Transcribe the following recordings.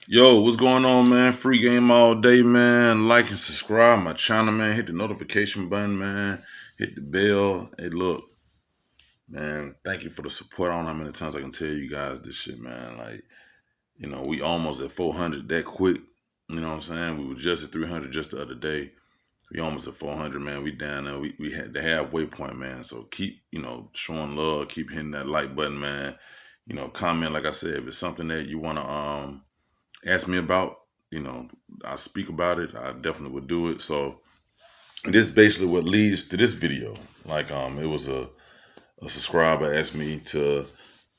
Yo, what's going on, man? Free game all day, man. Like and subscribe my channel, man. Hit the notification button, man. Hit the bell. Hey, look, man. Thank you for the support. I don't know how many times I can tell you guys this shit, man. Like, we almost at 400 that quick. You know what I'm saying? We were just at 300 just the other day. We almost at 400, man. We down there. We had the halfway point, man. So keep, showing love. Keep hitting that like button, man. Comment, like I said, if it's something that you want to ask me about, I speak about it. I definitely would do it. So this is basically what leads to this video. Like, it was a subscriber asked me to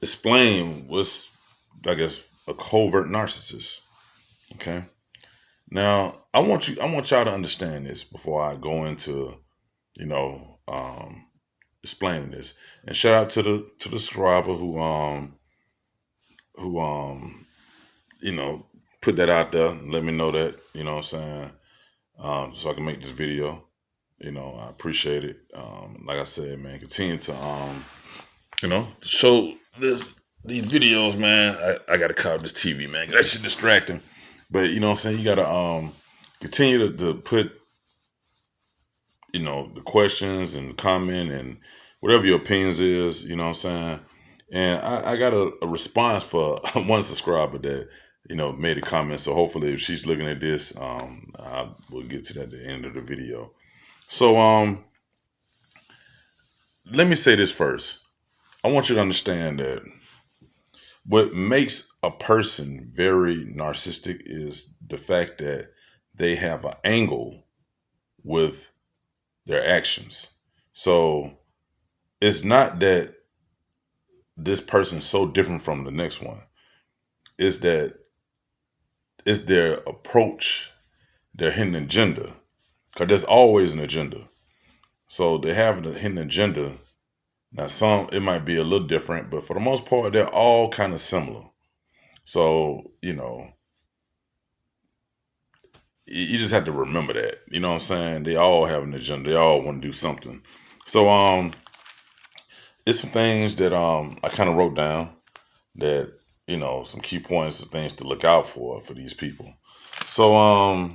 explain what's, I guess, a covert narcissist. Okay. Now, I want y'all to understand this before I go into, you know, um, explaining this. And shout out to the subscriber who you know, put that out there and let me know that, you know what I'm saying, so I can make this video. I appreciate it. Like I said, man, continue to, show these videos, man. I got to call this TV, man. That shit distracting. But, you know what I'm saying, you got to continue to put, the questions and comment and whatever your opinions is, you know what I'm saying. And I got a response for one subscriber that, made a comment. So hopefully if she's looking at this, I will get to that at the end of the video. So let me say this first. I want you to understand that what makes a person very narcissistic is the fact that they have an angle with their actions. So it's not that this person's so different from the next one. It's that it's their approach, their hidden agenda. Because there's always an agenda. So they have a hidden agenda. Now, some, it might be a little different, but for the most part, they're all kind of similar. So, you just have to remember that. You know what I'm saying? They all have an agenda. They all want to do something. So, it's some things that I kind of wrote down that, some key points of things to look out for these people. So,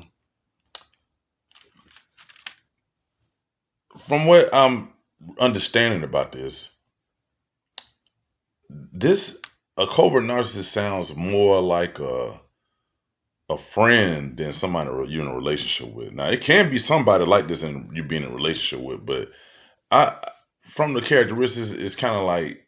from what I'm understanding about this a covert narcissist sounds more like a friend than somebody you're in a relationship with. Now, it can be somebody like this and you being in a relationship with, but I, from the characteristics, it's kind of like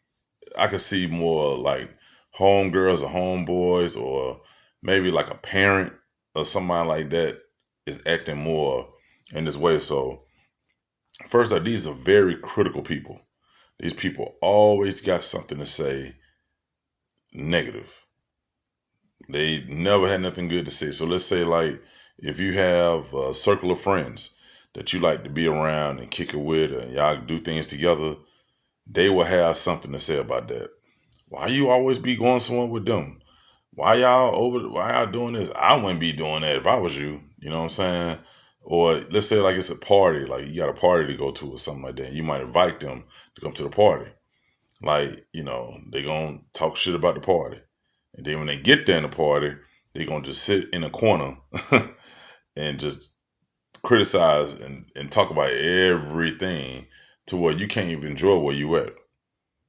I could see more like homegirls or homeboys, or maybe like a parent or somebody like that is acting more in this way. So, first off, these are very critical people. These people always got something to say negative. They never had nothing good to say. So let's say, like, if you have a circle of friends that you like to be around and kick it with, and y'all do things together, they will have something to say about that. Why you always be going somewhere with them? Why y'all doing this? I wouldn't be doing that if I was you. You know what I'm saying? Or let's say like it's a party, like you got a party to go to or something like that. You might invite them to come to the party. Like, they gonna talk shit about the party. And then when they get there in the party, they gonna just sit in a corner and just criticize and talk about everything to where you can't even enjoy where you at.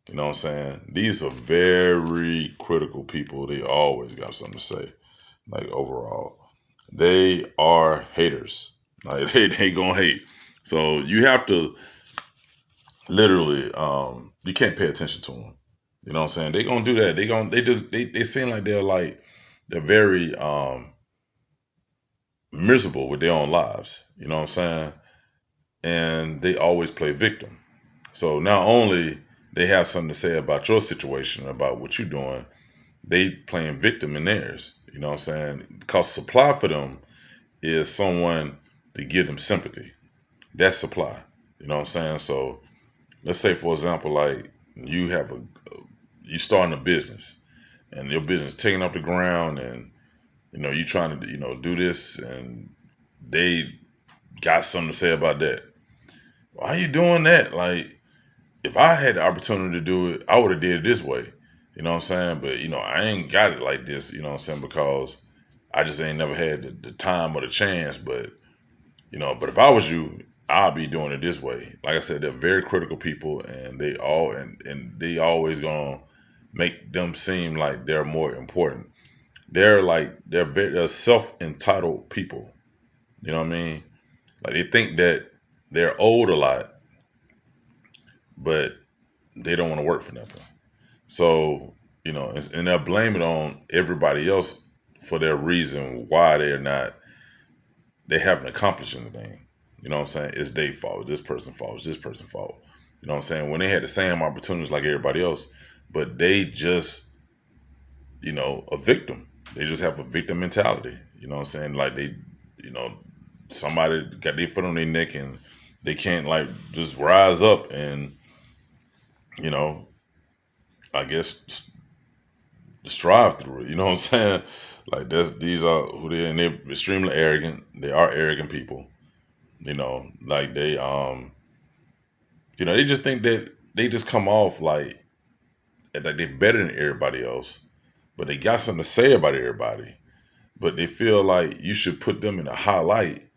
You know what I'm saying? These are very critical people. They always got something to say. Like, overall, they are haters. Like, they gonna hate. So you have to literally, you can't pay attention to them. You know what I'm saying? They gonna do that. They seem like they're very miserable with their own lives. You know what I'm saying? And they always play victim. So not only they have something to say about your situation, about what you're doing, they playing victim in theirs. You know what I'm saying? Because supply for them is someone to give them sympathy. That's supply. You know what I'm saying? So let's say, for example, like you starting a business and your business taking up the ground, and you trying to do this, and they got something to say about that. Why are you doing that? Like, if I had the opportunity to do it, I would have did it this way. You know what I'm saying? But I ain't got it like this. You know what I'm saying? Because I just ain't never had the time or the chance. But but if I was you, I'd be doing it this way. Like I said, they're very critical people, and they always gonna make them seem like they're more important. They're self entitled people. You know what I mean? Like they think that they're owed a lot, but they don't want to work for nothing. So and they'll blame it on everybody else for their reason why they haven't accomplished anything. You know what I'm saying? It's their fault. This person's fault. It's this person's fault. You know what I'm saying? When they had the same opportunities like everybody else, but they just, a victim. They just have a victim mentality. You know what I'm saying? Like you know, somebody got their foot on their neck and they can't like just rise up and, you know, I guess strive through it. You know what I'm saying? Like these are who they are, and they're extremely arrogant. They are arrogant people. Like they just think that they just come off like they're better than everybody else, but they got something to say about everybody. But they feel like you should put them in a highlight,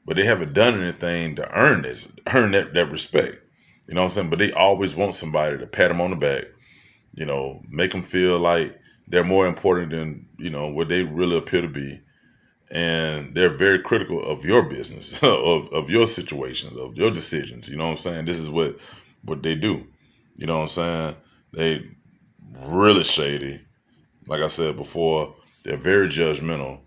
but they haven't done anything to earn that respect. You know what I'm saying? But they always want somebody to pat them on the back, make them feel like they're more important than, what they really appear to be. And they're very critical of your business, of your situations, of your decisions. You know what I'm saying? This is what they do. You know what I'm saying? They really shady. Like I said before, they're very judgmental.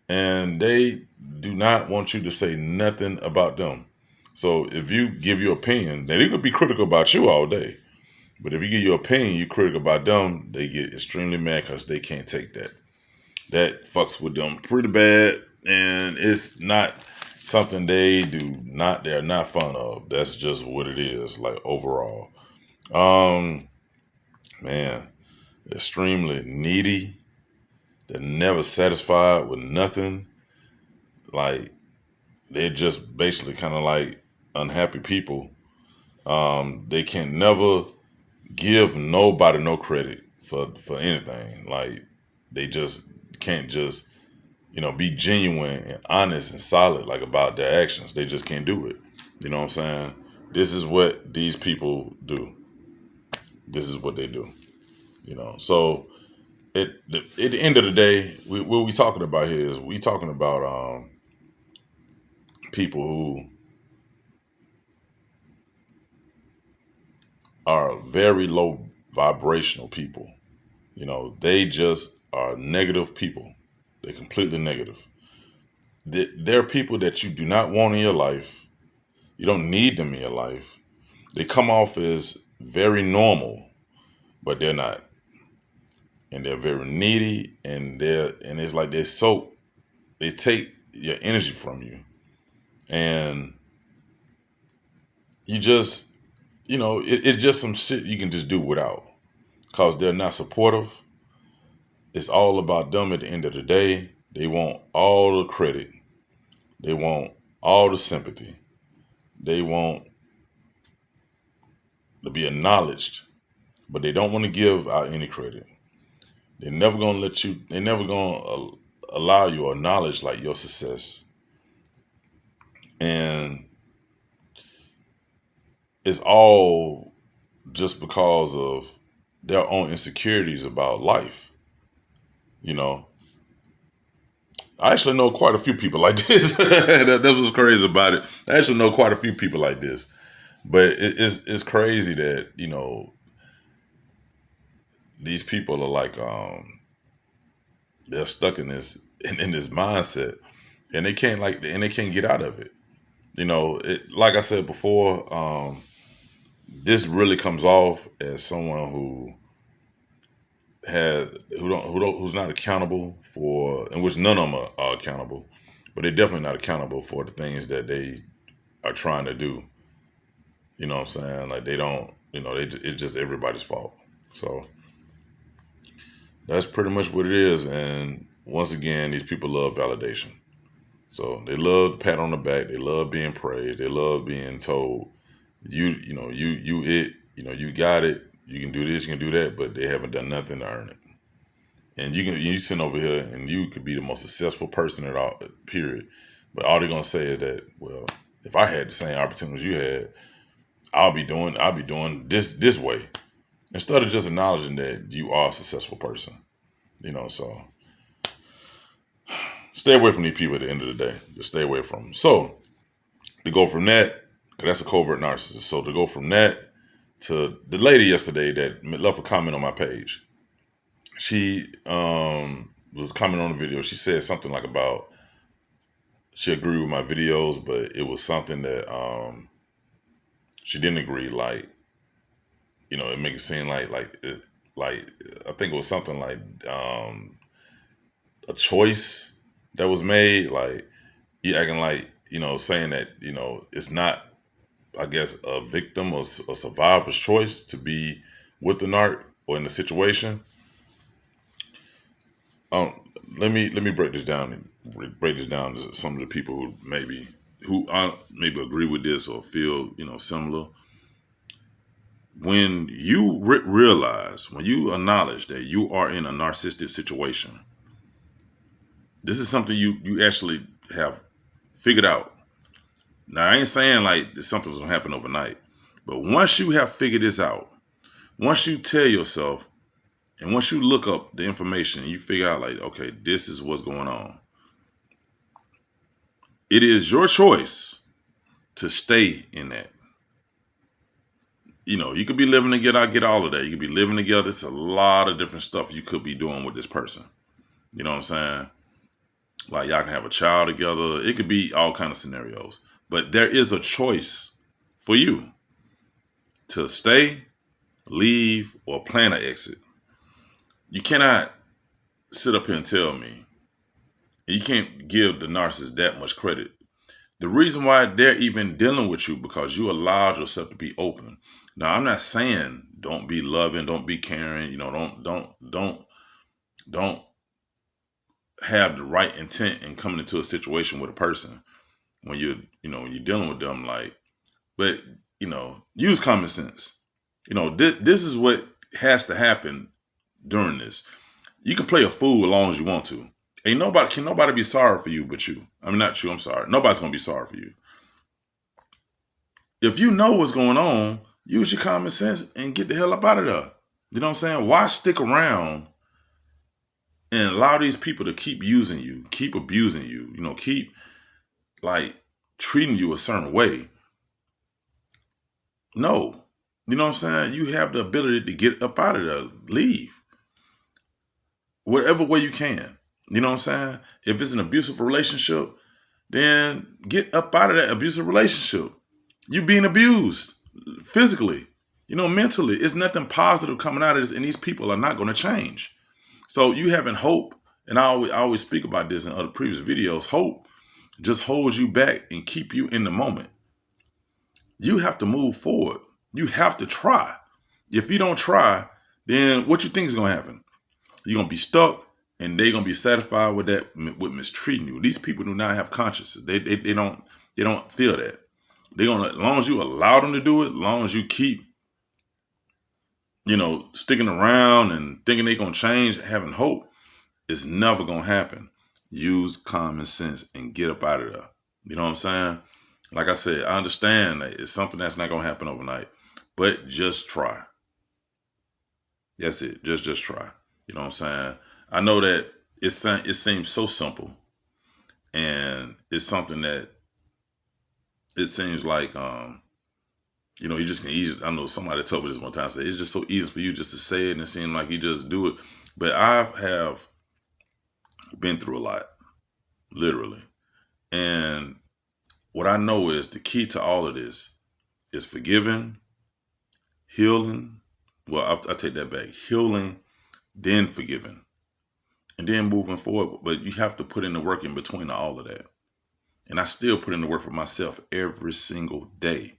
And they do not want you to say nothing about them. So if you give your opinion, then they could be critical about you all day. But if you give your opinion, you're critical about them, they get extremely mad because they can't take that. That fucks with them pretty bad, and it's not something they're not fond of. That's just what it is, like overall. Um, Man, extremely needy. They're never satisfied with nothing. Like they're just basically kind of like unhappy people. They can never give nobody no credit for anything. Like they just can't just be genuine and honest and solid like about their actions. They just can't do it. You know what I'm saying? This is what these people do. This is what they do. So at the end of the day, what we talking about here is we talking about people who are very low vibrational people. They just are negative people. They're completely negative. They're people that you do not want in your life. You don't need them in your life. They come off as very normal, but they're not. And they're very needy, and it's like they take your energy from you. And you just it's just some shit you can just do without. Because they're not supportive. It's all about them at the end of the day. They want all the credit. They want all the sympathy. They want to be acknowledged, but they don't want to give out any credit. They're never gonna allow you or acknowledge like your success. And it's all just because of their own insecurities about life. You know, I actually know quite a few people like this. That's what's crazy about it. I actually know quite a few people like this. But it's crazy that these people are like they're stuck in this mindset, and they can't get out of it. Like I said before, this really comes off as someone who's not accountable for, in which none of them are accountable, but they're definitely not accountable for the things that they are trying to do. You know what I'm saying? Like they don't, it's just everybody's fault. So that's pretty much what it is. And once again, these people love validation. So they love the pat on the back. They love being praised. They love being told, you got it. You can do this, you can do that, but they haven't done nothing to earn it. And you sitting over here and you could be the most successful person at all, period. But all they're gonna say is that, well, if I had the same opportunities you had, I'll be doing this way. Instead of just acknowledging that you are a successful person. So stay away from these people at the end of the day. Just stay away from them. So to go from that, 'cause that's a covert narcissist. So to go from that to the lady yesterday that left a comment on my page. She was commenting on the video. She said something like about she agreed with my videos, but it was something that she didn't agree. Like, it makes it seem like I think it was something like a choice that was made. Like, you acting like, saying that, it's not, I guess, a victim or a survivor's choice to be with the narc or in the situation. Um, let me break this down to some of the people who maybe agree with this or feel similar. When you realize, when you acknowledge that you are in a narcissistic situation, this is something you actually have figured out. Now, I ain't saying like something's gonna happen overnight, but once you have figured this out, once you tell yourself, and once you look up the information, you figure out like, okay, this is what's going on. It is your choice to stay in that. You could be living together. I get all of that. You could be living together. It's a lot of different stuff you could be doing with this person. You know what I'm saying? Like, y'all can have a child together. It could be all kind of scenarios. But there is a choice for you to stay, leave, or plan an exit. You cannot sit up here and tell me. You can't give the narcissist that much credit. The reason why they're even dealing with you because you allowed yourself to be open. Now, I'm not saying don't be loving, don't be caring. Don't have the right intent in coming into a situation with a person when you're dealing with them. But use common sense. This is what has to happen during this. You can play a fool as long as you want to. Can nobody be sorry for you but you. I mean, not you, I'm sorry. Nobody's going to be sorry for you. If you know what's going on, use your common sense and get the hell up out of there. You know what I'm saying? Why stick around and allow these people to keep using you, keep abusing you, keep like treating you a certain way? No. You know what I'm saying? You have the ability to get up out of there, leave. Whatever way you can. You know what I'm saying? If it's an abusive relationship, then get up out of that abusive relationship. You being abused physically, mentally. It's nothing positive coming out of this, and these people are not going to change. So you having hope, and I always speak about this in other previous videos, hope just holds you back and keep you in the moment. You have to move forward. You have to try. If you don't try, then what you think is going to happen? You're going to be stuck. And they're gonna be satisfied with that, with mistreating you. These people do not have conscience. They don't feel that. They're gonna, as long as you allow them to do it, as long as you keep, sticking around and thinking they're gonna change, having hope, it's never gonna happen. Use common sense and get up out of there. You know what I'm saying? Like I said, I understand that it's something that's not gonna happen overnight, but just try. That's it. Just try. You know what I'm saying? I know that it seems so simple, and it's something that it seems like, you just can easily, I know somebody told me this one time, said it's just so easy for you just to say it and it seems like you just do it. But I have been through a lot, literally. And what I know is the key to all of this is forgiving, healing. Well, I take that back. Healing, then forgiving. And then moving forward, but you have to put in the work in between all of that. And I still put in the work for myself every single day,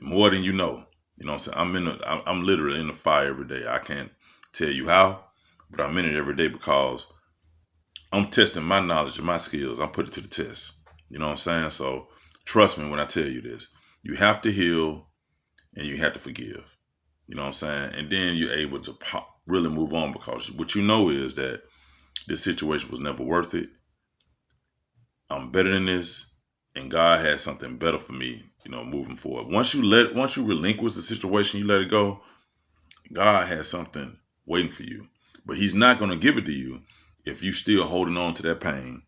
more than you know. You know what I'm saying? I'm literally in the fire every day. I can't tell you how, but I'm in it every day because I'm testing my knowledge and my skills. I'm putting it to the test. You know what I'm saying? So trust me when I tell you this. You have to heal and you have to forgive. You know what I'm saying? And then you're able to really move on, because what you know is that this situation was never worth it. I'm better than this, and God has something better for me, moving forward. Once you relinquish the situation, you let it go, God has something waiting for you. But He's not going to give it to you if you still holding on to that pain.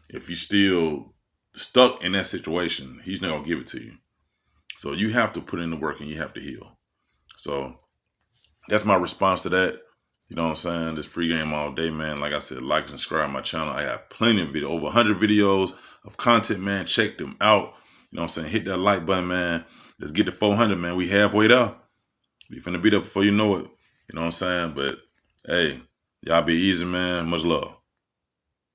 If you still stuck in that situation, He's not going to give it to you. So you have to put in the work and you have to heal. So that's my response to that. You know what I'm saying? This free game all day, man. Like I said, like and subscribe to my channel. I have plenty of videos, over 100 videos of content, man. Check them out. You know what I'm saying? Hit that like button, man. Let's get to 400, man. We halfway there. We finna beat up before you know it. You know what I'm saying? But hey, y'all be easy, man. Much love.